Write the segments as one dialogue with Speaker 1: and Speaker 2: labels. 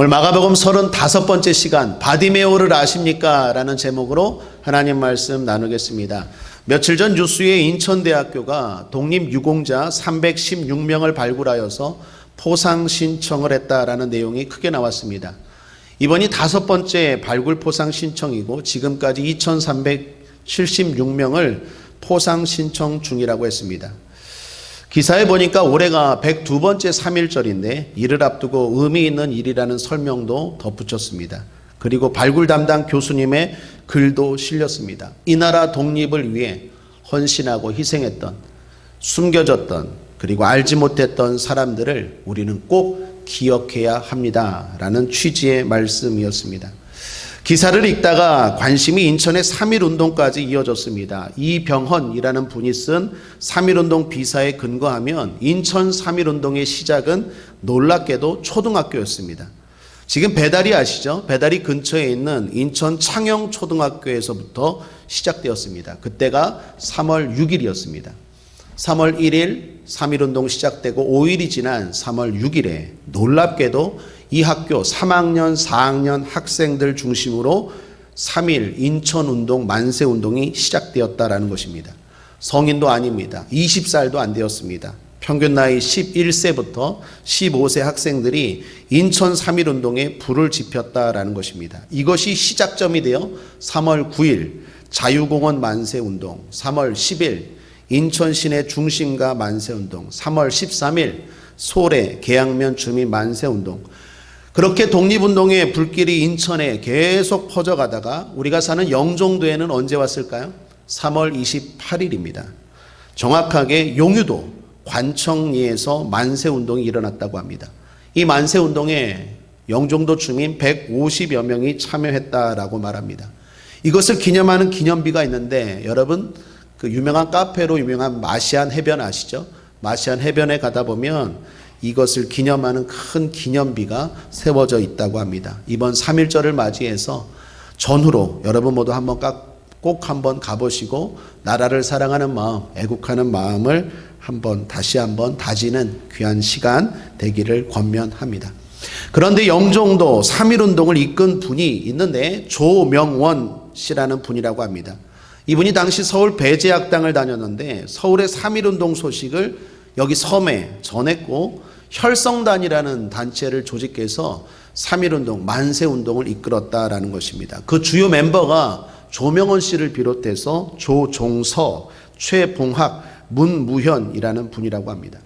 Speaker 1: 오늘 마가복음 35번째 시간 바디메오를 아십니까? 라는 제목으로 하나님 말씀 나누겠습니다. 며칠 전 뉴스에 인천대학교가 독립유공자 316명을 발굴하여서 포상 신청을 했다라는 내용이 크게 나왔습니다. 이번이 5번째 발굴 포상 신청이고 지금까지 2376명을 포상 신청 중이라고 했습니다. 기사에 보니까 올해가 102번째 3.1절인데 이를 앞두고 의미 있는 일이라는 설명도 덧붙였습니다. 그리고 발굴 담당 교수님의 글도 실렸습니다. 이 나라 독립을 위해 헌신하고 희생했던, 숨겨졌던, 그리고 알지 못했던 사람들을 우리는 꼭 기억해야 합니다. 라는 취지의 말씀이었습니다. 기사를 읽다가 관심이 인천의 3.1운동까지 이어졌습니다. 이병헌이라는 분이 쓴 3.1운동 비사에 근거하면 인천 3.1운동의 시작은 놀랍게도 초등학교였습니다. 지금 배다리 아시죠? 배다리 근처에 있는 인천 창영초등학교에서부터 시작되었습니다. 그때가 3월 6일이었습니다. 3월 1일 3.1운동 시작되고 5일이 지난 3월 6일에 놀랍게도 이 학교 3학년, 4학년 학생들 중심으로 3.1 인천운동, 만세운동이 시작되었다라는 것입니다. 성인도 아닙니다. 20살도 안 되었습니다. 평균 나이 11세부터 15세 학생들이 인천 3.1운동에 불을 지폈다라는 것입니다. 이것이 시작점이 되어 3월 9일 자유공원 만세운동, 3월 10일 인천 시내 중심가 만세운동, 3월 13일 소래 계양면 주민 만세운동, 그렇게 독립운동의 불길이 인천에 계속 퍼져가다가 우리가 사는 영종도에는 언제 왔을까요? 3월 28일입니다. 정확하게 용유도 관청리에서 만세운동이 일어났다고 합니다. 이 만세운동에 영종도 주민 150여 명이 참여했다라고 말합니다. 이것을 기념하는 기념비가 있는데 여러분 그 유명한 카페로 유명한 마시안 해변 아시죠? 마시안 해변에 가다 보면 이것을 기념하는 큰 기념비가 세워져 있다고 합니다. 이번 3.1절을 맞이해서 전후로 여러분 모두 꼭 한번 가보시고 나라를 사랑하는 마음, 애국하는 마음을 다시 한번 다지는 귀한 시간 되기를 권면합니다. 그런데 영종도 3.1운동을 이끈 분이 있는데 조명원 씨라는 분이라고 합니다. 이분이 당시 서울 배제학당을 다녔는데 서울의 3.1운동 소식을 여기 섬에 전했고 혈성단이라는 단체를 조직해서 3.1운동, 만세운동을 이끌었다라는 것입니다. 그 주요 mem버가 조명원 씨를 비롯해서 조종서, 최봉학, 문무현이라는 분이라고 합니다.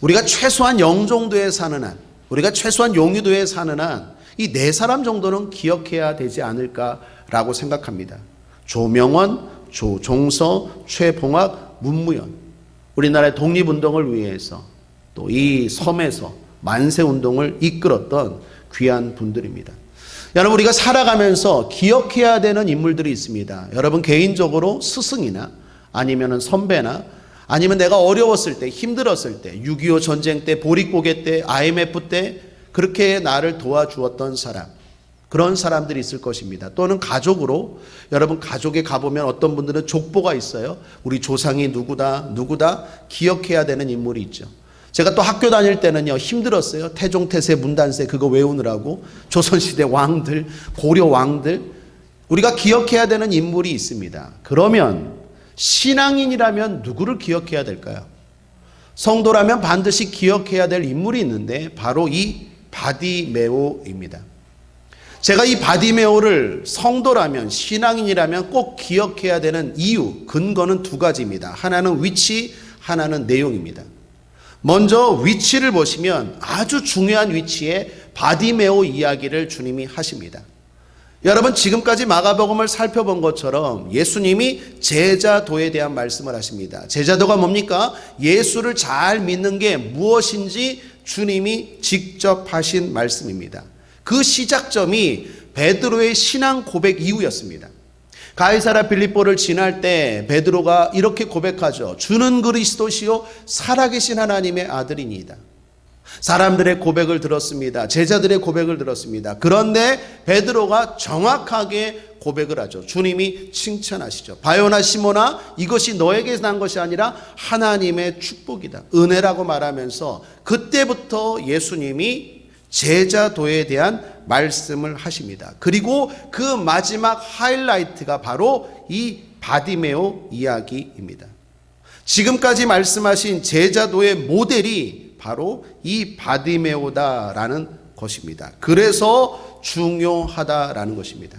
Speaker 1: 우리가 최소한 영종도에 사는 한, 우리가 최소한 용유도에 사는 한 이 4사람 정도는 기억해야 되지 않을까라고 생각합니다. 조명원, 조종서, 최봉학, 문무현. 우리나라의 독립운동을 위해서 또 이 섬에서 만세운동을 이끌었던 귀한 분들입니다. 여러분 우리가 살아가면서 기억해야 되는 인물들이 있습니다. 여러분 개인적으로 스승이나 아니면 선배나 아니면 내가 어려웠을 때 힘들었을 때 6.25 전쟁 때 보릿고개 때 IMF 때 그렇게 나를 도와주었던 사람, 그런 사람들이 있을 것입니다. 또는 가족으로 여러분 가족에 가보면 어떤 분들은 족보가 있어요. 우리 조상이 누구다 기억해야 되는 인물이 있죠. 제가 또 학교 다닐 때는요 힘들었어요. 태종, 태세, 문단세 그거 외우느라고 조선시대 왕들, 고려 왕들 우리가 기억해야 되는 인물이 있습니다. 그러면 신앙인이라면 누구를 기억해야 될까요? 성도라면 반드시 기억해야 될 인물이 있는데 바로 이 바디메오입니다. 제가 이 바디메오를 성도라면 신앙인이라면 꼭 기억해야 되는 이유, 근거는 2가지입니다. 하나는 위치, 하나는 내용입니다. 먼저 위치를 보시면 아주 중요한 위치에 바디메오 이야기를 주님이 하십니다. 여러분 지금까지 마가복음을 살펴본 것처럼 예수님이 제자도에 대한 말씀을 하십니다. 제자도가 뭡니까? 예수를 잘 믿는 게 무엇인지 주님이 직접 하신 말씀입니다. 그 시작점이 베드로의 신앙 고백 이후였습니다. 가이사랴 빌립보를 지날 때 베드로가 이렇게 고백하죠. 주는 그리스도시요 살아계신 하나님의 아들이니이다. 사람들의 고백을 들었습니다. 제자들의 고백을 들었습니다. 그런데 베드로가 정확하게 고백을 하죠. 주님이 칭찬하시죠. 바요나 시모나 이것이 너에게 난 것이 아니라 하나님의 축복이다. 은혜라고 말하면서 그때부터 예수님이 제자도에 대한 말씀을 하십니다. 그리고 그 마지막 하이라이트가 바로 이 바디메오 이야기입니다. 지금까지 말씀하신 제자도의 모델이 바로 이 바디메오다라는 것입니다. 그래서 중요하다라는 것입니다.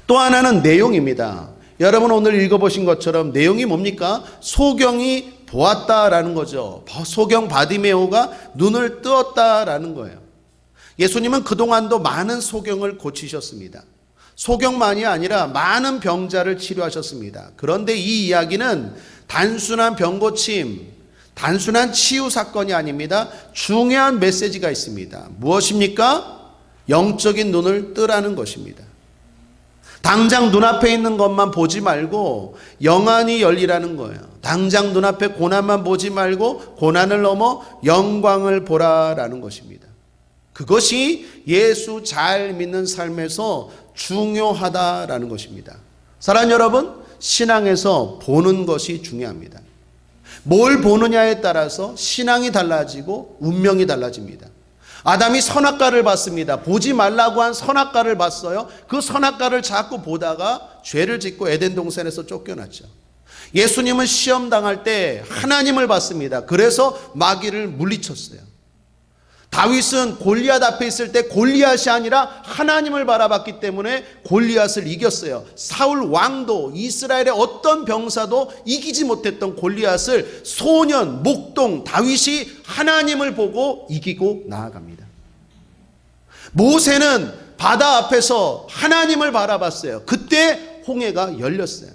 Speaker 1: 또 하나는 내용입니다. 여러분 오늘 읽어보신 것처럼 내용이 뭡니까? 소경이 보았다라는 거죠. 소경 바디메오가 눈을 뜨었다라는 거예요. 예수님은 그동안도 많은 소경을 고치셨습니다. 소경만이 아니라 많은 병자를 치료하셨습니다. 그런데 이 이야기는 단순한 병고침, 단순한 치유 사건이 아닙니다. 중요한 메시지가 있습니다. 무엇입니까? 영적인 눈을 뜨라는 것입니다. 당장 눈앞에 있는 것만 보지 말고 영안이 열리라는 거예요. 당장 눈앞에 고난만 보지 말고 고난을 넘어 영광을 보라라는 것입니다. 그것이 예수 잘 믿는 삶에서 중요하다라는 것입니다. 사랑하는 여러분, 신앙에서 보는 것이 중요합니다. 뭘 보느냐에 따라서 신앙이 달라지고 운명이 달라집니다. 아담이 선악과를 봤습니다. 보지 말라고 한 선악과를 봤어요. 그 선악과를 자꾸 보다가 죄를 짓고 에덴 동산에서 쫓겨났죠. 예수님은 시험 당할 때 하나님을 봤습니다. 그래서 마귀를 물리쳤어요. 다윗은 골리앗 앞에 있을 때 골리앗이 아니라 하나님을 바라봤기 때문에 골리앗을 이겼어요. 사울 왕도 이스라엘의 어떤 병사도 이기지 못했던 골리앗을 소년, 목동 다윗이 하나님을 보고 이기고 나아갑니다. 모세는 바다 앞에서 하나님을 바라봤어요. 그때 홍해가 열렸어요.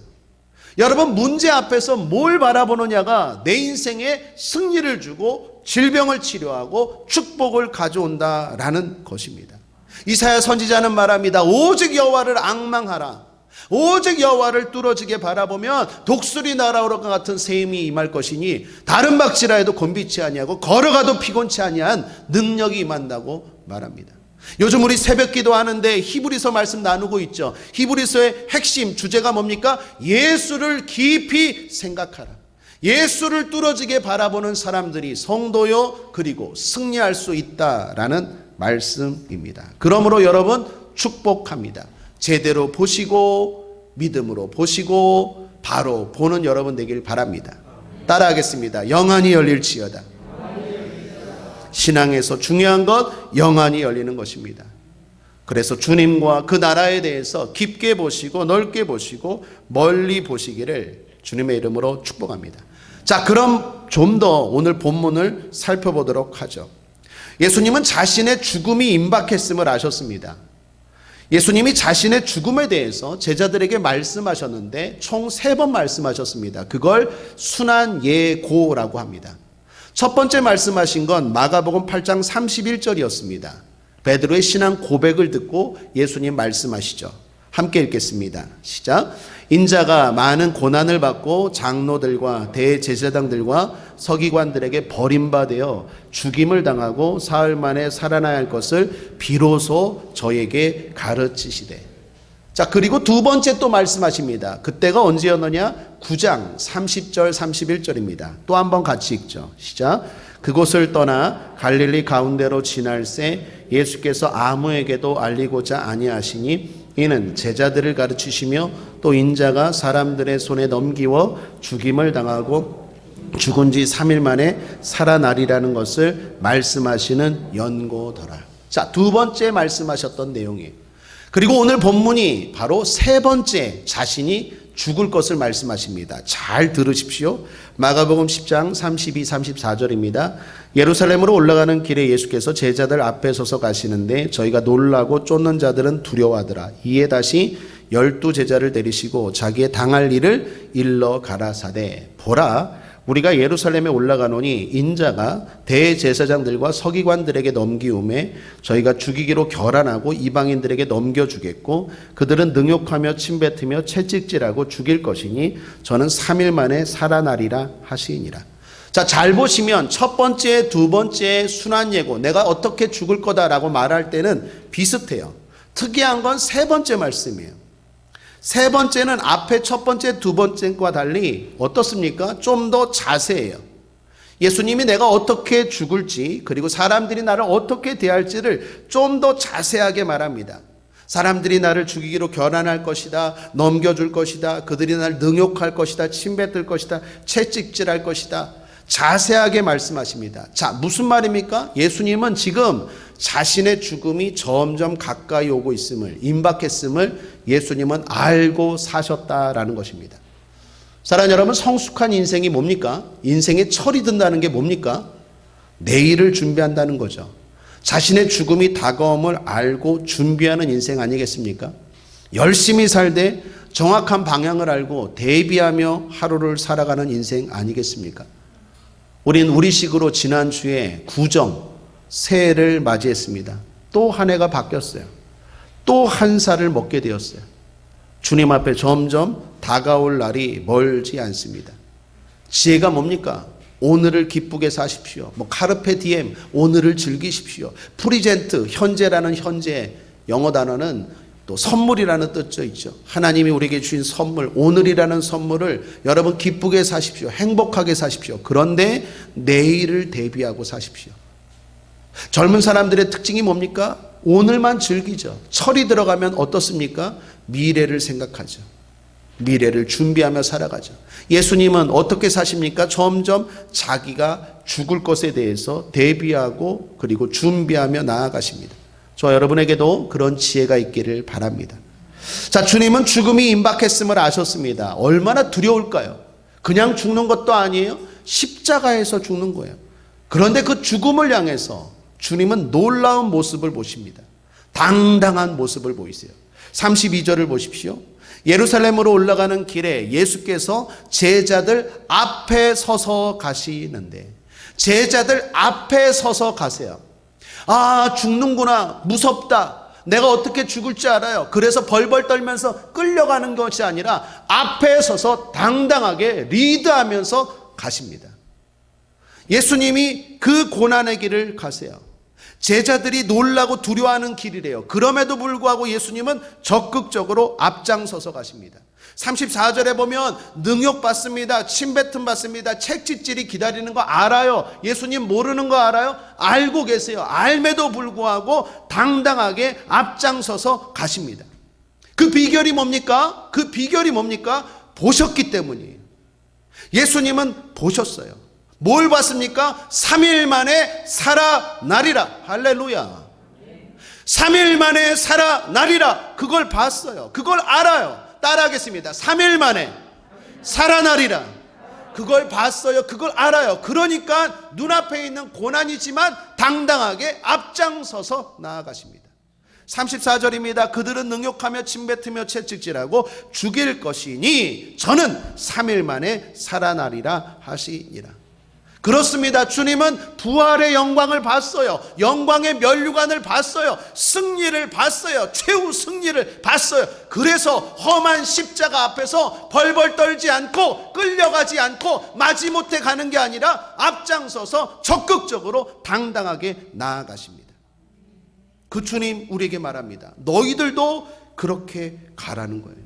Speaker 1: 여러분, 문제 앞에서 뭘 바라보느냐가 내 인생에 승리를 주고 질병을 치료하고 축복을 가져온다라는 것입니다. 이사야 선지자는 말합니다. 오직 여호와를 앙망하라. 오직 여호와를 뚫어지게 바라보면 독수리 날아오를 것 같은 샘이 임할 것이니 다른 박지라 해도 곤비치 아니하고 걸어가도 피곤치 아니한 능력이 임한다고 말합니다. 요즘 우리 새벽 기도하는데 히브리서 말씀 나누고 있죠. 히브리서의 핵심 주제가 뭡니까? 예수를 깊이 생각하라. 예수를 뚫어지게 바라보는 사람들이 성도요 그리고 승리할 수 있다라는 말씀입니다. 그러므로 여러분 축복합니다. 제대로 보시고 믿음으로 보시고 바로 보는 여러분 되길 바랍니다. 따라하겠습니다. 영안이 열릴지어다. 신앙에서 중요한 것 영안이 열리는 것입니다. 그래서 주님과 그 나라에 대해서 깊게 보시고 넓게 보시고 멀리 보시기를 주님의 이름으로 축복합니다. 자, 그럼 좀 더 오늘 본문을 살펴보도록 하죠. 예수님은 자신의 죽음이 임박했음을 아셨습니다. 예수님이 자신의 죽음에 대해서 제자들에게 말씀하셨는데 총 3번 말씀하셨습니다. 그걸 순환 예고라고 합니다. 첫 번째 말씀하신 건 마가복음 8장 31절이었습니다. 베드로의 신앙 고백을 듣고 예수님 말씀하시죠. 함께 읽겠습니다. 시작. 인자가 많은 고난을 받고 장로들과 대제사장들과 서기관들에게 버림받아 죽임을 당하고 사흘 만에 살아나야 할 것을 비로소 저에게 가르치시되. 자, 그리고 두 번째 또 말씀하십니다. 그때가 언제였느냐? 9장 30절 31절입니다. 또 한번 같이 읽죠. 시작. 그곳을 떠나 갈릴리 가운데로 지날새 예수께서 아무에게도 알리고자 아니하시니 이는 제자들을 가르치시며 또 인자가 사람들의 손에 넘기워 죽임을 당하고 죽은 지 3일 만에 살아나리라는 것을 말씀하시는 연고더라. 자, 두 번째 말씀하셨던 내용이에요. 그리고 오늘 본문이 바로 세 번째 자신이 죽을 것을 말씀하십니다. 잘 들으십시오. 마가복음 10장 32, 34절입니다. 예루살렘으로 올라가는 길에 예수께서 제자들 앞에 서서 가시는데 저희가 놀라고 쫓는 자들은 두려워하더라. 이에 다시 12제자를 내리시고 자기의 당할 일을 일러 가라사대 보라 우리가 예루살렘에 올라가노니 인자가 대제사장들과 서기관들에게 넘기움에 저희가 죽이기로 결안하고 이방인들에게 넘겨주겠고 그들은 능욕하며 침뱉으며 채찍질하고 죽일 것이니 저는 3일 만에 살아나리라 하시니라. 자, 잘 보시면 첫 번째, 두 번째 순환 예고, 내가 어떻게 죽을 거다라고 말할 때는 비슷해요. 특이한 건 세 번째 말씀이에요. 세 번째는 앞에 첫 번째, 두 번째과 달리 어떻습니까? 좀 더 자세해요. 예수님이 내가 어떻게 죽을지 그리고 사람들이 나를 어떻게 대할지를 좀 더 자세하게 말합니다. 사람들이 나를 죽이기로 결단할 것이다. 넘겨줄 것이다. 그들이 나를 능욕할 것이다. 침뱉을 것이다. 채찍질할 것이다. 자세하게 말씀하십니다. 자, 무슨 말입니까? 예수님은 지금 자신의 죽음이 점점 가까이 오고 있음을, 임박했음을 예수님은 알고 사셨다라는 것입니다. 사랑하는 여러분, 성숙한 인생이 뭡니까? 인생에 철이 든다는 게 뭡니까? 내일을 준비한다는 거죠. 자신의 죽음이 다가옴을 알고 준비하는 인생 아니겠습니까? 열심히 살되 정확한 방향을 알고 대비하며 하루를 살아가는 인생 아니겠습니까? 우린 우리식으로 지난주에 구정, 새해를 맞이했습니다. 또 한 해가 바뀌었어요. 또 한 살을 먹게 되었어요. 주님 앞에 점점 다가올 날이 멀지 않습니다. 지혜가 뭡니까? 오늘을 기쁘게 사십시오. 카르페 디엠, 오늘을 즐기십시오. 프리젠트, 현재라는 현재, 영어 단어는 또 선물이라는 뜻도 있죠. 하나님이 우리에게 주신 선물, 오늘이라는 선물을 여러분 기쁘게 사십시오. 행복하게 사십시오. 그런데 내일을 대비하고 사십시오. 젊은 사람들의 특징이 뭡니까? 오늘만 즐기죠. 철이 들어가면 어떻습니까? 미래를 생각하죠. 미래를 준비하며 살아가죠. 예수님은 어떻게 사십니까? 점점 자기가 죽을 것에 대해서 대비하고 그리고 준비하며 나아가십니다. 저와 여러분에게도 그런 지혜가 있기를 바랍니다. 자, 주님은 죽음이 임박했음을 아셨습니다. 얼마나 두려울까요? 그냥 죽는 것도 아니에요. 십자가에서 죽는 거예요. 그런데 그 죽음을 향해서 주님은 놀라운 모습을 보십니다. 당당한 모습을 보이세요. 32절을 보십시오. 예루살렘으로 올라가는 길에 예수께서 제자들 앞에 서서 가시는데, 제자들 앞에 서서 가세요. 아, 죽는구나. 무섭다. 내가 어떻게 죽을지 알아요. 그래서 벌벌 떨면서 끌려가는 것이 아니라 앞에 서서 당당하게 리드하면서 가십니다. 예수님이 그 고난의 길을 가세요. 제자들이 놀라고 두려워하는 길이래요. 그럼에도 불구하고 예수님은 적극적으로 앞장서서 가십니다. 34절에 보면 능욕받습니다. 침뱉음 받습니다. 책짓질이 기다리는 거 알아요. 예수님 모르는 거 알아요? 알고 계세요. 알매도 불구하고 당당하게 앞장서서 가십니다. 그 비결이 뭡니까? 그 비결이 뭡니까? 보셨기 때문이에요. 예수님은 보셨어요. 뭘 봤습니까? 3일 만에 살아나리라. 할렐루야. 3일 만에 살아나리라. 그걸 봤어요. 그걸 알아요. 따라하겠습니다. 3일 만에 살아나리라. 그걸 봤어요. 그걸 알아요. 그러니까 눈앞에 있는 고난이지만 당당하게 앞장서서 나아가십니다. 34절입니다. 그들은 능욕하며 침뱉으며 채찍질하고 죽일 것이니 저는 3일 만에 살아나리라 하시니라. 그렇습니다. 주님은 부활의 영광을 봤어요. 영광의 면류관을 봤어요. 승리를 봤어요. 최후 승리를 봤어요. 그래서 험한 십자가 앞에서 벌벌 떨지 않고 끌려가지 않고 마지못해 가는 게 아니라 앞장서서 적극적으로 당당하게 나아가십니다. 그 주님 우리에게 말합니다. 너희들도 그렇게 가라는 거예요.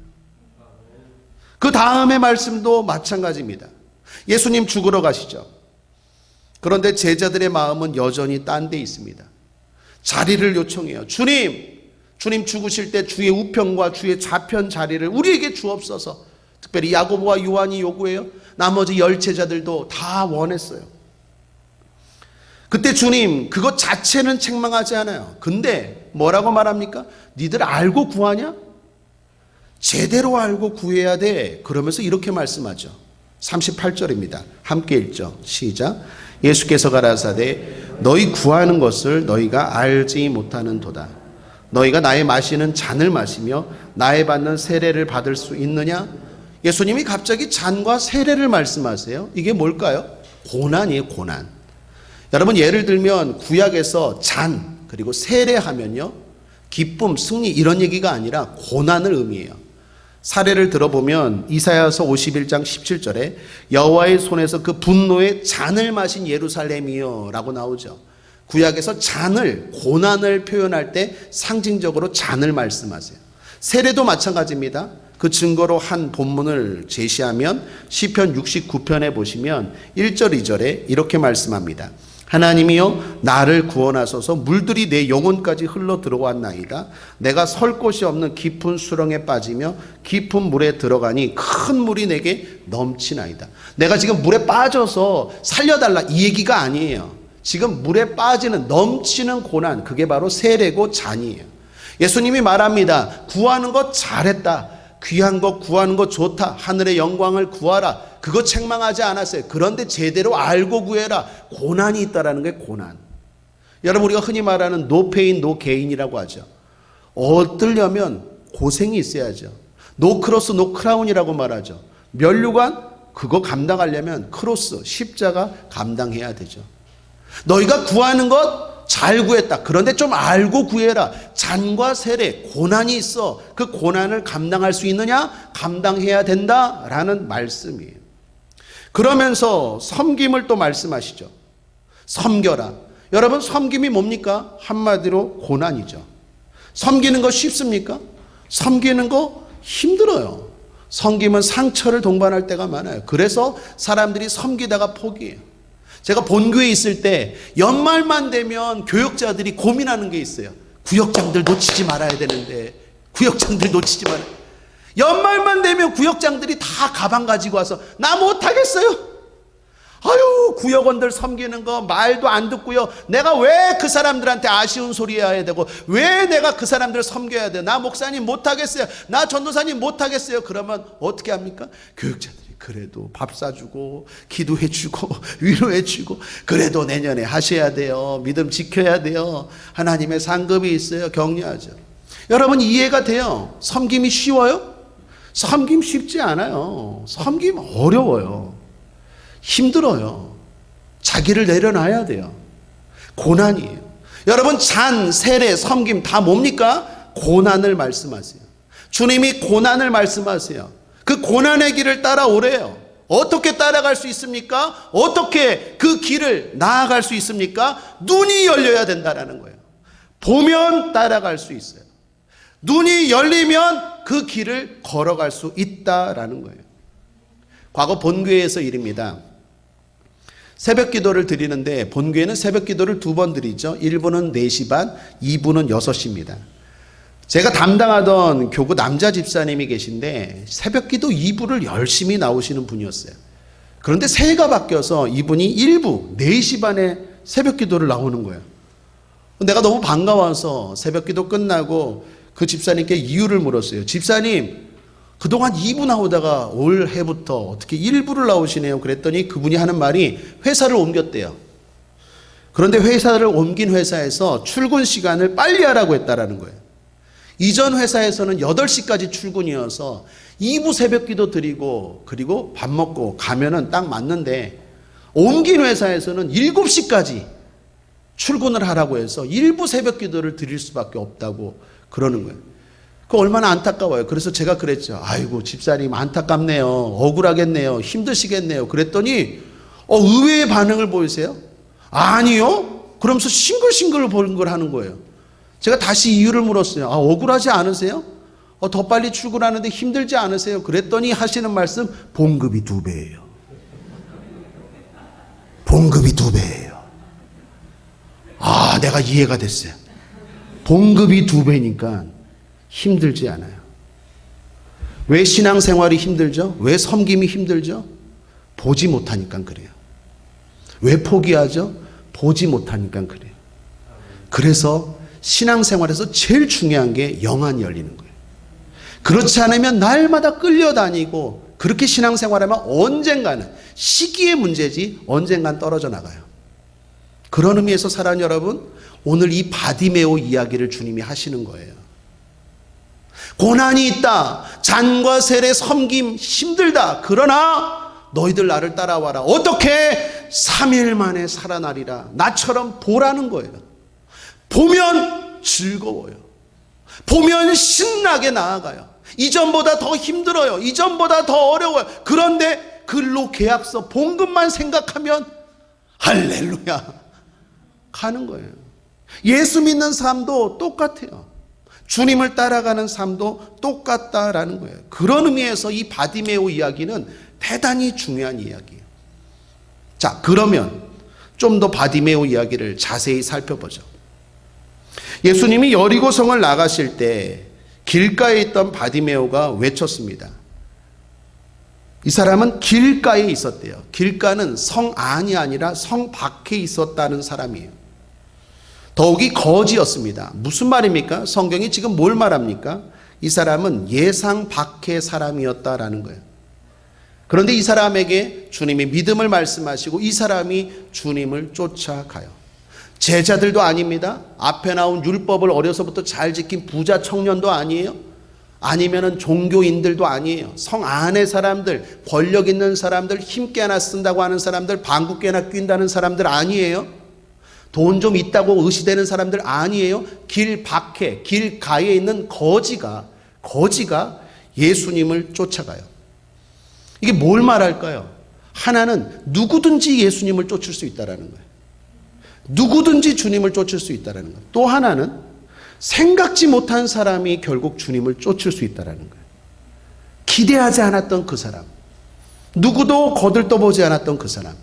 Speaker 1: 그 다음의 말씀도 마찬가지입니다. 예수님 죽으러 가시죠. 그런데 제자들의 마음은 여전히 딴 데 있습니다. 자리를 요청해요. 주님 죽으실 때 주의 우편과 주의 좌편 자리를 우리에게 주옵소서. 특별히 야고보와 요한이 요구해요. 나머지 10제자들도 다 원했어요. 그때 주님 그것 자체는 책망하지 않아요. 근데 뭐라고 말합니까? 니들 알고 구하냐? 제대로 알고 구해야 돼. 그러면서 이렇게 말씀하죠. 38절입니다. 함께 읽죠. 시작. 예수께서 가라사대 너희 구하는 것을 너희가 알지 못하는 도다. 너희가 나의 마시는 잔을 마시며 나의 받는 세례를 받을 수 있느냐? 예수님이 갑자기 잔과 세례를 말씀하세요. 이게 뭘까요? 고난이에요. 고난. 여러분 예를 들면 구약에서 잔 그리고 세례하면요 기쁨, 승리 이런 얘기가 아니라 고난을 의미해요. 사례를 들어보면 이사야서 51장 17절에 여호와의 손에서 그 분노의 잔을 마신 예루살렘이여 라고 나오죠. 구약에서 잔을, 고난을 표현할 때 상징적으로 잔을 말씀하세요. 세례도 마찬가지입니다. 그 증거로 한 본문을 제시하면 시편 69편에 보시면 1절 2절에 이렇게 말씀합니다. 하나님이여 나를 구원하소서. 물들이 내 영혼까지 흘러 들어왔나이다. 내가 설 곳이 없는 깊은 수렁에 빠지며 깊은 물에 들어가니 큰 물이 내게 넘치나이다. 내가 지금 물에 빠져서 살려달라 이 얘기가 아니에요. 지금 물에 빠지는 넘치는 고난, 그게 바로 세례고 잔이에요. 예수님이 말합니다. 구하는 것 잘했다. 귀한 것 구하는 것 좋다. 하늘의 영광을 구하라. 그거 책망하지 않았어요. 그런데 제대로 알고 구해라. 고난이 있다라는 게 고난. 여러분, 우리가 흔히 말하는 no pain, no gain이라고 하죠. 얻으려면 고생이 있어야죠. no cross, no crown이라고 말하죠. 면류관 그거 감당하려면 크로스, 십자가 감당해야 되죠. 너희가 구하는 것 잘 구했다. 그런데 좀 알고 구해라. 잔과 세례, 고난이 있어. 그 고난을 감당할 수 있느냐? 감당해야 된다라는 말씀이에요. 그러면서 섬김을 또 말씀하시죠. 섬겨라. 여러분, 섬김이 뭡니까? 한마디로 고난이죠. 섬기는 거 쉽습니까? 섬기는 거 힘들어요. 섬김은 상처를 동반할 때가 많아요. 그래서 사람들이 섬기다가 포기해요. 제가 본교에 있을 때 연말만 되면 교역자들이 고민하는 게 있어요. 구역장들 놓치지 말아야 되는데, 구역장들 놓치지 말아야. 연말만 되면 구역장들이 다 가방 가지고 와서 나 못하겠어요. 아유, 구역원들 섬기는 거 말도 안 듣고요. 내가 왜 그 사람들한테 아쉬운 소리 해야 되고, 왜 내가 그 사람들을 섬겨야 돼? 나 목사님 못하겠어요. 나 전도사님 못하겠어요. 그러면 어떻게 합니까? 교역자들이 그래도 밥 사주고 기도해주고 위로해주고, 그래도 내년에 하셔야 돼요. 믿음 지켜야 돼요. 하나님의 상급이 있어요. 격려하죠. 여러분, 이해가 돼요? 섬김이 쉬워요? 섬김 쉽지 않아요. 섬김 어려워요. 힘들어요. 자기를 내려놔야 돼요. 고난이에요. 여러분, 잔, 세례, 섬김 다 뭡니까? 고난을 말씀하세요. 주님이 고난을 말씀하세요. 그 고난의 길을 따라오래요. 어떻게 따라갈 수 있습니까? 어떻게 그 길을 나아갈 수 있습니까? 눈이 열려야 된다라는 거예요. 보면 따라갈 수 있어요. 눈이 열리면 그 길을 걸어갈 수 있다라는 거예요. 과거 본교회에서 일입니다. 새벽 기도를 드리는데 본교회는 새벽 기도를 2번 드리죠. 1부는 4시 반, 2부는 6시입니다. 제가 담당하던 교구 남자 집사님이 계신데 새벽 기도 2부를 열심히 나오시는 분이었어요. 그런데 새해가 바뀌어서 이분이 1부 4시 반에 새벽 기도를 나오는 거예요. 내가 너무 반가워서 새벽 기도 끝나고 그 집사님께 이유를 물었어요. 집사님, 그동안 2부 나오다가 올해부터 어떻게 1부를 나오시네요. 그랬더니 그분이 하는 말이 회사를 옮겼대요. 그런데 회사를 옮긴 회사에서 출근 시간을 빨리 하라고 했다라는 거예요. 이전 회사에서는 8시까지 출근이어서 2부 새벽 기도 드리고 그리고 밥 먹고 가면은 딱 맞는데, 옮긴 회사에서는 7시까지 출근을 하라고 해서 1부 새벽 기도를 드릴 수밖에 없다고 그러는 거예요. 그 얼마나 안타까워요. 그래서 제가 그랬죠. 아이고, 집사님 안타깝네요. 억울하겠네요. 힘드시겠네요. 그랬더니 의외의 반응을 보이세요. 아니요. 그러면서 싱글싱글 보는 걸 하는 거예요. 제가 다시 이유를 물었어요. 억울하지 않으세요? 더 빨리 출근하는데 힘들지 않으세요? 그랬더니 하시는 말씀, 봉급이 2배예요. 봉급이 2배예요. 내가 이해가 됐어요. 봉급이 2배니까 힘들지 않아요. 왜 신앙생활이 힘들죠? 왜 섬김이 힘들죠? 보지 못하니까 그래요. 왜 포기하죠? 보지 못하니까 그래요. 그래서 신앙생활에서 제일 중요한 게 영안이 열리는 거예요. 그렇지 않으면 날마다 끌려다니고, 그렇게 신앙생활하면 언젠가는, 시기의 문제지 언젠간 떨어져 나가요. 그런 의미에서 사랑하는 여러분, 오늘 이 바디메오 이야기를 주님이 하시는 거예요. 고난이 있다. 잔과 세례, 섬김 힘들다. 그러나 너희들 나를 따라와라. 어떻게? 3일 만에 살아나리라. 나처럼 보라는 거예요. 보면 즐거워요. 보면 신나게 나아가요. 이전보다 더 힘들어요. 이전보다 더 어려워요. 그런데 근로 계약서 봉급만 생각하면 할렐루야 가는 거예요. 예수 믿는 삶도 똑같아요. 주님을 따라가는 삶도 똑같다라는 거예요. 그런 의미에서 이 바디메오 이야기는 대단히 중요한 이야기예요. 자, 그러면 좀 더 바디메오 이야기를 자세히 살펴보죠. 예수님이 여리고성을 나가실 때 길가에 있던 바디메오가 외쳤습니다. 이 사람은 길가에 있었대요. 길가는 성 안이 아니라 성 밖에 있었다는 사람이에요. 더욱이 거지였습니다. 무슨 말입니까? 성경이 지금 뭘 말합니까? 이 사람은 예상 밖의 사람이었다라는 거예요. 그런데 이 사람에게 주님이 믿음을 말씀하시고 이 사람이 주님을 쫓아가요. 제자들도 아닙니다. 앞에 나온 율법을 어려서부터 잘 지킨 부자 청년도 아니에요. 아니면은 종교인들도 아니에요. 성 안의 사람들, 권력 있는 사람들, 힘 꽤나 쓴다고 하는 사람들, 방구 꽤나 낀다는 사람들 아니에요. 돈 좀 있다고 의시되는 사람들 아니에요. 길 밖에, 길 가에 있는 거지가 예수님을 쫓아가요. 이게 뭘 말할까요? 하나는 누구든지 예수님을 쫓을 수 있다라는 거예요. 누구든지 주님을 쫓을 수 있다라는 거예요. 또 하나는 생각지 못한 사람이 결국 주님을 쫓을 수 있다라는 거예요. 기대하지 않았던 그 사람, 누구도 거들떠보지 않았던 그 사람,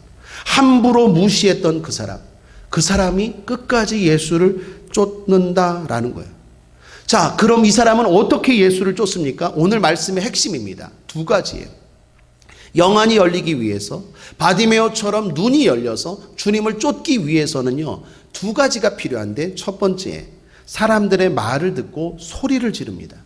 Speaker 1: 함부로 무시했던 그 사람이 끝까지 예수를 쫓는다라는 거예요. 자, 그럼 이 사람은 어떻게 예수를 쫓습니까? 오늘 말씀의 핵심입니다. 두 가지예요. 영안이 열리기 위해서, 바디메오처럼 눈이 열려서 주님을 쫓기 위해서는요, 두 가지가 필요한데, 첫 번째, 사람들의 말을 듣고 소리를 지릅니다.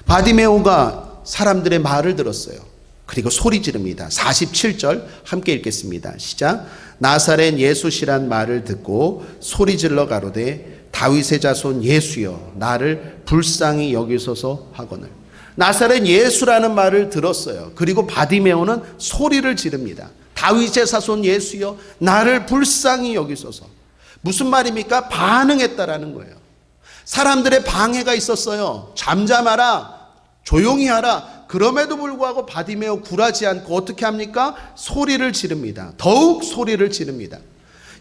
Speaker 1: 바디메오가 사람들의 말을 들었어요. 그리고 소리 지릅니다. 47절 함께 읽겠습니다. 시작. 나사렛 예수시란 말을 듣고 소리 질러 가로되 다윗의 자손 예수여 나를 불쌍히 여기소서 하거늘. 나사렛 예수라는 말을 들었어요. 그리고 바디메오는 소리를 지릅니다. 다윗의 자손 예수여 나를 불쌍히 여기소서. 무슨 말입니까? 반응했다라는 거예요. 사람들의 방해가 있었어요. 잠잠하라, 조용히 하라. 그럼에도 불구하고 바디메오 굴하지 않고 어떻게 합니까? 소리를 지릅니다. 더욱 소리를 지릅니다.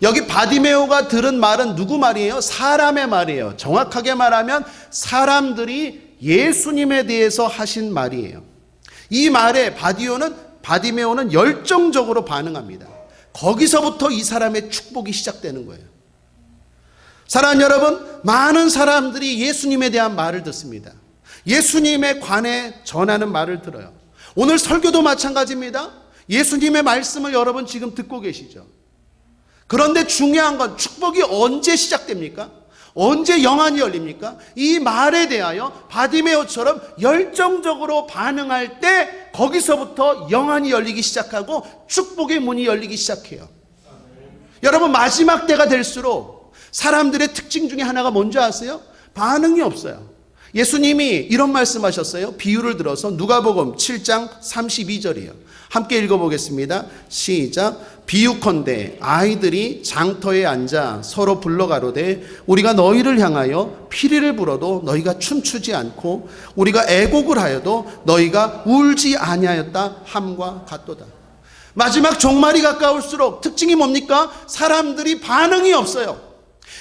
Speaker 1: 여기 바디메오가 들은 말은 누구 말이에요? 사람의 말이에요. 정확하게 말하면 사람들이 예수님에 대해서 하신 말이에요. 이 말에 바디메오는 열정적으로 반응합니다. 거기서부터 이 사람의 축복이 시작되는 거예요. 사랑하는 여러분, 많은 사람들이 예수님에 대한 말을 듣습니다. 예수님에 관해 전하는 말을 들어요. 오늘 설교도 마찬가지입니다. 예수님의 말씀을 여러분 지금 듣고 계시죠. 그런데 중요한 건 축복이 언제 시작됩니까? 언제 영안이 열립니까? 이 말에 대하여 바디메오처럼 열정적으로 반응할 때 거기서부터 영안이 열리기 시작하고 축복의 문이 열리기 시작해요. 여러분, 마지막 때가 될수록 사람들의 특징 중에 하나가 뭔지 아세요? 반응이 없어요. 예수님이 이런 말씀하셨어요. 비유를 들어서 누가복음 7장 32절이에요. 함께 읽어보겠습니다. 시작. 비유컨대 아이들이 장터에 앉아 서로 불러가로되 우리가 너희를 향하여 피리를 불어도 너희가 춤추지 않고 우리가 애곡을 하여도 너희가 울지 아니하였다 함과 같도다. 마지막 종말이 가까울수록 특징이 뭡니까? 사람들이 반응이 없어요.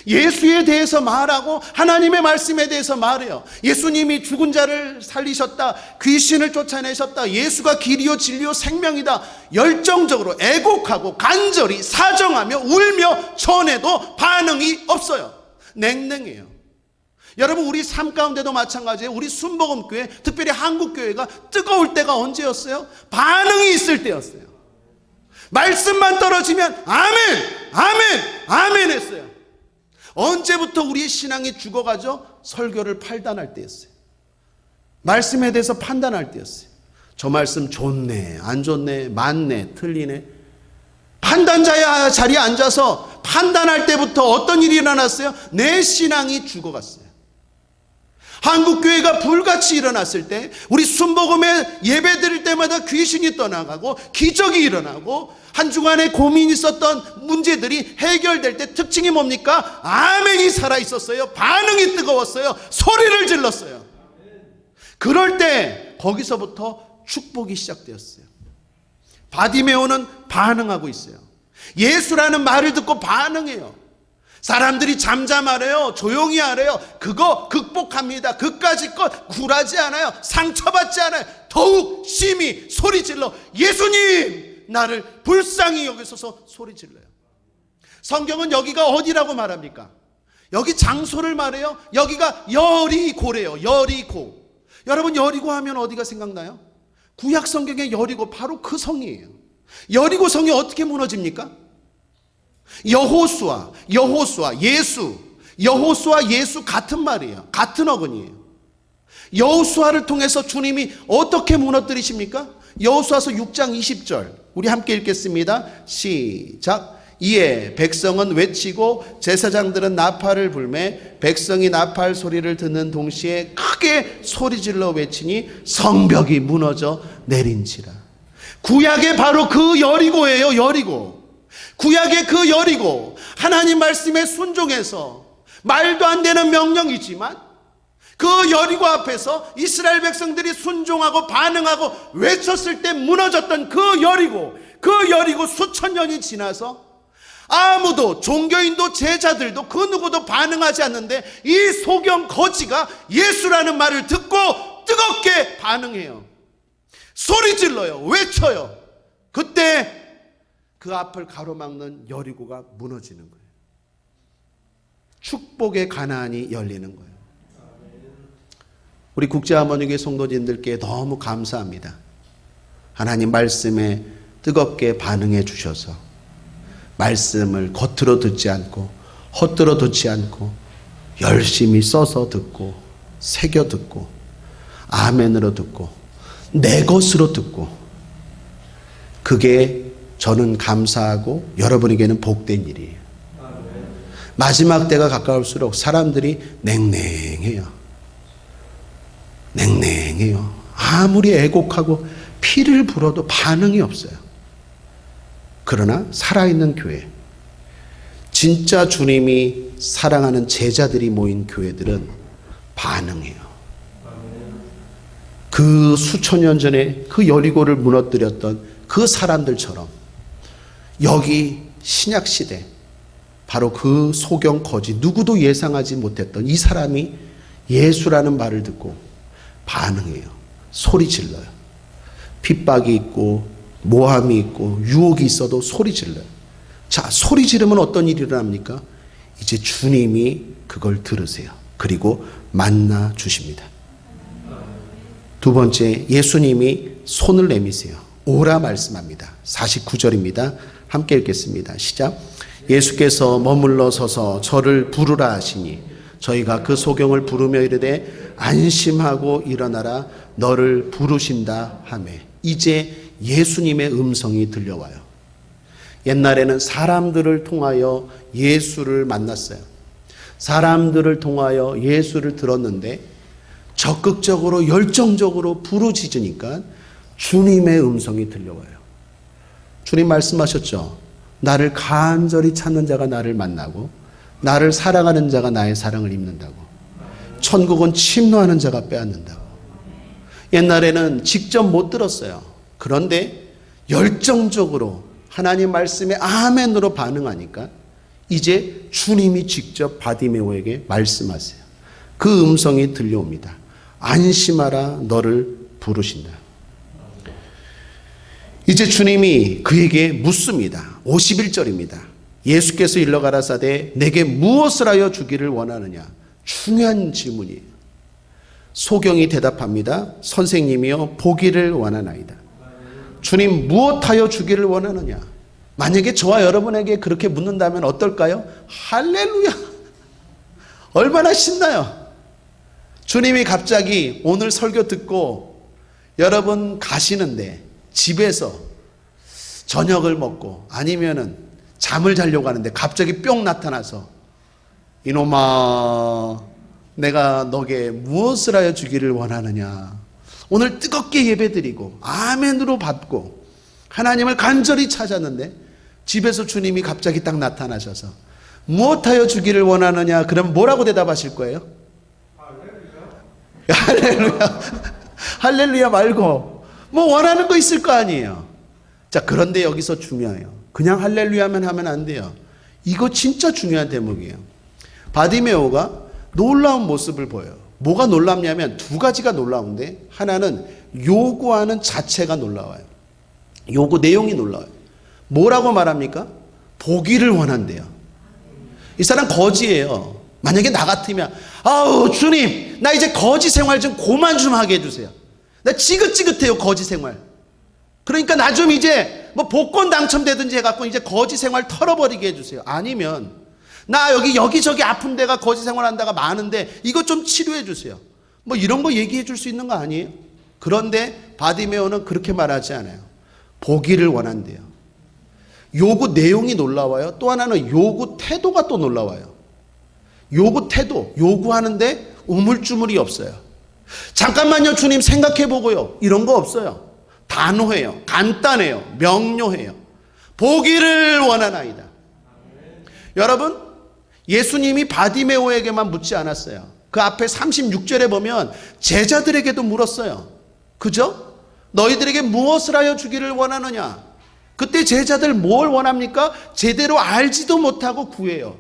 Speaker 1: 예수에 대해서 말하고 하나님의 말씀에 대해서 말해요. 예수님이 죽은 자를 살리셨다, 귀신을 쫓아내셨다, 예수가 길이요 진리요 생명이다 열정적으로 애곡하고 간절히 사정하며 울며 전해도 반응이 없어요. 냉랭해요. 여러분, 우리 삶 가운데도 마찬가지예요. 우리 순복음교회, 특별히 한국교회가 뜨거울 때가 언제였어요? 반응이 있을 때였어요. 말씀만 떨어지면 아멘, 아멘, 아멘 했어요. 언제부터 우리의 신앙이 죽어가죠? 설교를 판단할 때였어요. 말씀에 대해서 판단할 때였어요. 저 말씀 좋네, 안 좋네, 맞네, 틀리네. 판단자의 자리에 앉아서 판단할 때부터 어떤 일이 일어났어요? 내 신앙이 죽어갔어요. 한국교회가 불같이 일어났을 때 우리 순복음에 예배 드릴 때마다 귀신이 떠나가고 기적이 일어나고 한 주간에 고민이 있었던 문제들이 해결될 때 특징이 뭡니까? 아멘이 살아있었어요. 반응이 뜨거웠어요. 소리를 질렀어요. 그럴 때 거기서부터 축복이 시작되었어요. 바디메오는 반응하고 있어요. 예수라는 말을 듣고 반응해요. 사람들이 잠잠하래요. 조용히 하래요. 그거 극복합니다. 그까짓 것 굴하지 않아요. 상처받지 않아요. 더욱 심히 소리질러 예수님 나를 불쌍히 여기소서 소리질러요. 성경은 여기가 어디라고 말합니까? 여기 장소를 말해요. 여기가 여리고래요. 여리고. 여러분 여리고 하면 어디가 생각나요? 구약 성경의 여리고 바로 그 성이에요. 여리고 성이 어떻게 무너집니까? 여호수아, 예수 같은 말이에요. 같은 어근이에요. 여호수아를 통해서 주님이 어떻게 무너뜨리십니까? 여호수아서 6장 20절 우리 함께 읽겠습니다. 시작. 이에 백성은 외치고 제사장들은 나팔을 불매 백성이 나팔 소리를 듣는 동시에 크게 소리질러 외치니 성벽이 무너져 내린지라. 구약의 바로 그 여리고예요. 여리고. 구약의 그 여리고. 하나님 말씀에 순종해서 말도 안 되는 명령이지만 그 여리고 앞에서 이스라엘 백성들이 순종하고 반응하고 외쳤을 때 무너졌던 그 여리고 수천 년이 지나서 아무도 종교인도 제자들도 그 누구도 반응하지 않는데 이 소경 거지가 예수라는 말을 듣고 뜨겁게 반응해요. 소리 질러요. 외쳐요. 그때 그 앞을 가로막는 여리고가 무너지는 거예요. 축복의 가나안이 열리는 거예요. 우리 국제하모니교회 성도진들께 너무 감사합니다. 하나님 말씀에 뜨겁게 반응해 주셔서 말씀을 겉으로 듣지 않고 헛들어 듣지 않고 열심히 써서 듣고 새겨 듣고 아멘으로 듣고 내 것으로 듣고 그게 저는 감사하고 여러분에게는 복된 일이에요. 마지막 때가 가까울수록 사람들이 냉랭해요. 아무리 애곡하고 피를 불어도 반응이 없어요. 그러나 살아있는 교회, 진짜 주님이 사랑하는 제자들이 모인 교회들은 반응해요. 그 수천 년 전에 그 여리고를 무너뜨렸던 그 사람들처럼 여기 신약시대 바로 그 소경 거지 누구도 예상하지 못했던 이 사람이 예수라는 말을 듣고 반응해요. 소리 질러요. 핍박이 있고 모함이 있고 유혹이 있어도 소리 질러요. 자, 소리 지르면 어떤 일이 일어납니까? 이제 주님이 그걸 들으세요. 그리고 만나 주십니다. 두 번째, 예수님이 손을 내미세요. 오라 말씀합니다. 49절입니다. 함께 읽겠습니다. 시작. 예수께서 머물러 서서 저를 부르라 하시니 저희가 그 소경을 부르며 이르되 안심하고 일어나라 너를 부르신다 하매 이제 예수님의 음성이 들려와요. 옛날에는 사람들을 통하여 예수를 만났어요. 사람들을 통하여 예수를 들었는데 적극적으로 열정적으로 부르짖으니까 주님의 음성이 들려와요. 주님 말씀하셨죠. 나를 간절히 찾는 자가 나를 만나고 나를 사랑하는 자가 나의 사랑을 입는다고. 천국은 침노하는 자가 빼앗는다고. 옛날에는 직접 못 들었어요. 그런데 열정적으로 하나님 말씀에 아멘으로 반응하니까 이제 주님이 직접 바디메오에게 말씀하세요. 그 음성이 들려옵니다. 안심하라 너를 부르신다. 이제 주님이 그에게 묻습니다. 51절입니다. 예수께서 일러 가라사대 내게 무엇을 하여 주기를 원하느냐. 중요한 질문이에요. 소경이 대답합니다. 선생님이여 보기를 원하나이다. 주님 무엇하여 주기를 원하느냐. 만약에 저와 여러분에게 그렇게 묻는다면 어떨까요? 할렐루야. 얼마나 신나요. 주님이 갑자기 오늘 설교 듣고 여러분 가시는데 집에서 저녁을 먹고 아니면은 잠을 자려고 하는데 갑자기 뿅 나타나서 이놈아 내가 너게 무엇을 하여 주기를 원하느냐. 오늘 뜨겁게 예배드리고 아멘으로 받고 하나님을 간절히 찾았는데 집에서 주님이 갑자기 딱 나타나셔서 무엇하여 주기를 원하느냐. 그럼 뭐라고 대답하실 거예요? 할렐루야. 할렐루야 말고 뭐 원하는 거 있을 거 아니에요. 자, 그런데 여기서 중요해요. 그냥 할렐루야만 하면 안 돼요. 이거 진짜 중요한 대목이에요. 바디메오가 놀라운 모습을 보여요. 뭐가 놀랍냐면 두 가지가 놀라운데, 하나는 요구하는 자체가 놀라워요. 요구 내용이 놀라워요. 뭐라고 말합니까? 보기를 원한대요. 이 사람 거지예요. 만약에 나 같으면, 아우 주님, 나 이제 거지 생활 좀 그만 좀 하게 해주세요. 나 지긋지긋해요, 거지 생활. 그러니까 나 좀 이제 뭐 복권 당첨되든지 해갖고 이제 거지 생활 털어버리게 해주세요. 아니면 나 여기저기 아픈 데가 거지 생활 한다가 많은데 이것 좀 치료해 주세요. 뭐 이런 거 얘기해 줄 수 있는 거 아니에요? 그런데 바디메오는 그렇게 말하지 않아요. 보기를 원한대요. 요구 내용이 놀라워요. 또 하나는 요구 태도가 또 놀라워요. 요구 태도, 요구하는데 우물쭈물이 없어요. 잠깐만요 주님 생각해 보고요, 이런 거 없어요. 단호해요. 간단해요. 명료해요. 보기를 원하나이다. 여러분, 예수님이 바디메오에게만 묻지 않았어요. 그 앞에 36절에 보면 제자들에게도 물었어요. 그죠? 너희들에게 무엇을 하여 주기를 원하느냐? 그때 제자들 뭘 원합니까? 제대로 알지도 못하고 구해요.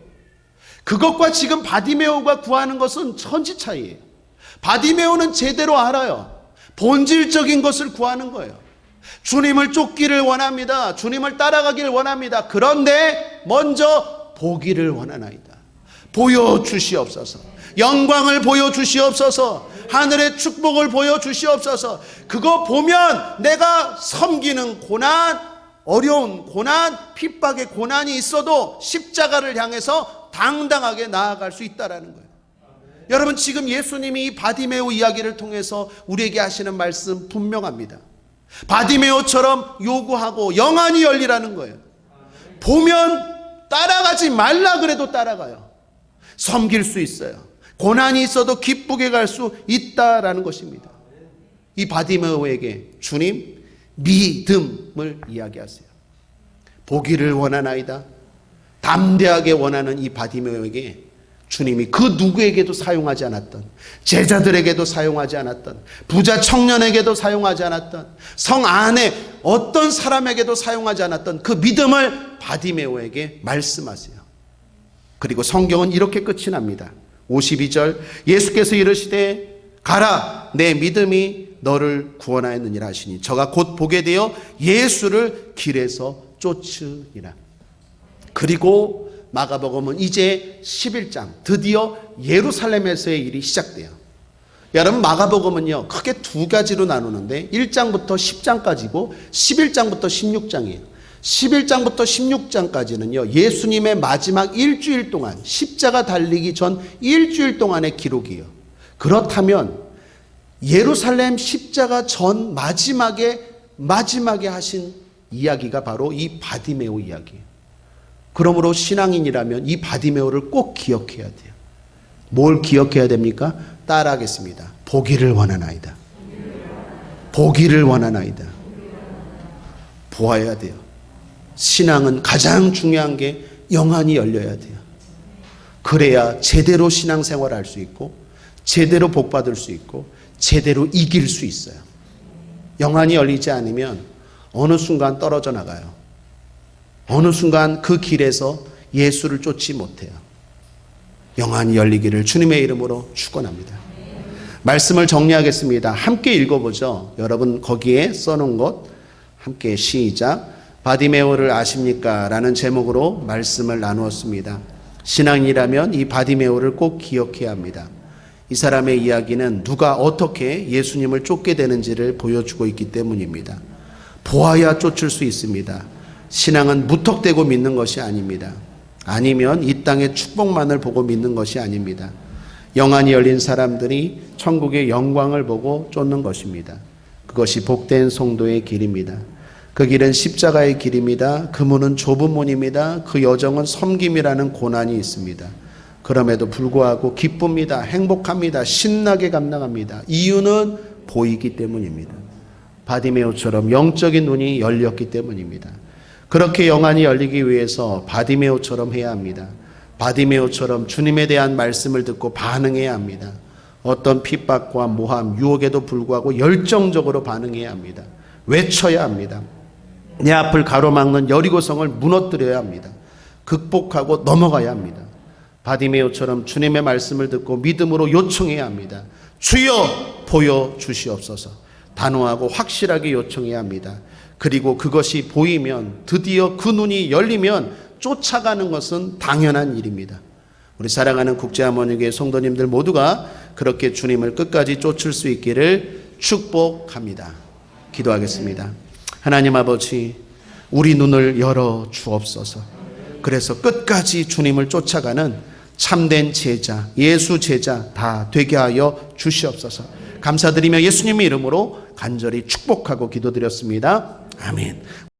Speaker 1: 그것과 지금 바디메오가 구하는 것은 천지 차이예요. 바디메오는 제대로 알아요. 본질적인 것을 구하는 거예요. 주님을 쫓기를 원합니다. 주님을 따라가기를 원합니다. 그런데 먼저 보기를 원하나이다. 보여주시옵소서. 영광을 보여주시옵소서. 하늘의 축복을 보여주시옵소서. 그거 보면 내가 섬기는 고난, 어려운 고난, 핍박의 고난이 있어도 십자가를 향해서 당당하게 나아갈 수 있다라는 거예요. 여러분, 지금 예수님이 이 바디메오 이야기를 통해서 우리에게 하시는 말씀 분명합니다. 바디메오처럼 요구하고 영안이 열리라는 거예요. 보면 따라가지 말라 그래도 따라가요. 섬길 수 있어요. 고난이 있어도 기쁘게 갈 수 있다라는 것입니다. 이 바디메오에게 주님 믿음을 이야기하세요. 보기를 원하나이다. 담대하게 원하는 이 바디메오에게 주님이 그 누구에게도 사용하지 않았던, 제자들에게도 사용하지 않았던, 부자 청년에게도 사용하지 않았던, 성 안에 어떤 사람에게도 사용하지 않았던 그 믿음을 바디메오에게 말씀하세요. 그리고 성경은 이렇게 끝이 납니다. 52절, 예수께서 이르시되 가라, 내 믿음이 너를 구원하였느니라 하시니 저가 곧 보게 되어 예수를 길에서 쫓으니라. 그리고 마가복음은 이제 11장, 드디어 예루살렘에서의 일이 시작돼요. 여러분, 마가복음은요 크게 두 가지로 나누는데 1장부터 10장까지고 11장부터 16장이에요. 11장부터 16장까지는요 예수님의 마지막 일주일 동안, 십자가 달리기 전 일주일 동안의 기록이에요. 그렇다면 예루살렘 십자가 전 마지막에 하신 이야기가 바로 이 바디메오 이야기예요. 그러므로 신앙인이라면 이 바디메오를 꼭 기억해야 돼요. 뭘 기억해야 됩니까? 따라하겠습니다. 보기를 원하나이다. 보기를 원하나이다. 보아야 돼요. 신앙은 가장 중요한 게 영안이 열려야 돼요. 그래야 제대로 신앙생활을 할 수 있고, 제대로 복받을 수 있고, 제대로 이길 수 있어요. 영안이 열리지 않으면 어느 순간 떨어져 나가요. 어느 순간 그 길에서 예수를 쫓지 못해요. 영안이 열리기를 주님의 이름으로 축원합니다. 말씀을 정리하겠습니다. 함께 읽어보죠. 여러분 거기에 써놓은 것 함께 시작. 바디메오를 아십니까? 라는 제목으로 말씀을 나누었습니다. 신앙이라면 이 바디메오를 꼭 기억해야 합니다. 이 사람의 이야기는 누가 어떻게 예수님을 쫓게 되는지를 보여주고 있기 때문입니다. 보아야 쫓을 수 있습니다. 신앙은 무턱대고 믿는 것이 아닙니다. 아니면 이 땅의 축복만을 보고 믿는 것이 아닙니다. 영안이 열린 사람들이 천국의 영광을 보고 쫓는 것입니다. 그것이 복된 성도의 길입니다. 그 길은 십자가의 길입니다. 그 문은 좁은 문입니다. 그 여정은 섬김이라는 고난이 있습니다. 그럼에도 불구하고 기쁩니다. 행복합니다. 신나게 감당합니다. 이유는 보이기 때문입니다. 바디메오처럼 영적인 눈이 열렸기 때문입니다. 그렇게 영안이 열리기 위해서 바디메오처럼 해야 합니다. 바디메오처럼 주님에 대한 말씀을 듣고 반응해야 합니다. 어떤 핍박과 모함, 유혹에도 불구하고 열정적으로 반응해야 합니다. 외쳐야 합니다. 내 앞을 가로막는 여리고성을 무너뜨려야 합니다. 극복하고 넘어가야 합니다. 바디메오처럼 주님의 말씀을 듣고 믿음으로 요청해야 합니다. 주여 보여주시옵소서. 단호하고 확실하게 요청해야 합니다. 그리고 그것이 보이면, 드디어 그 눈이 열리면 쫓아가는 것은 당연한 일입니다. 우리 사랑하는 국제하모니교회 성도님들 모두가 그렇게 주님을 끝까지 쫓을 수 있기를 축복합니다. 기도하겠습니다. 하나님 아버지, 우리 눈을 열어 주옵소서. 그래서 끝까지 주님을 쫓아가는 참된 제자, 예수 제자 다 되게 하여 주시옵소서. 감사드리며 예수님의 이름으로 간절히 축복하고 기도드렸습니다. 아멘.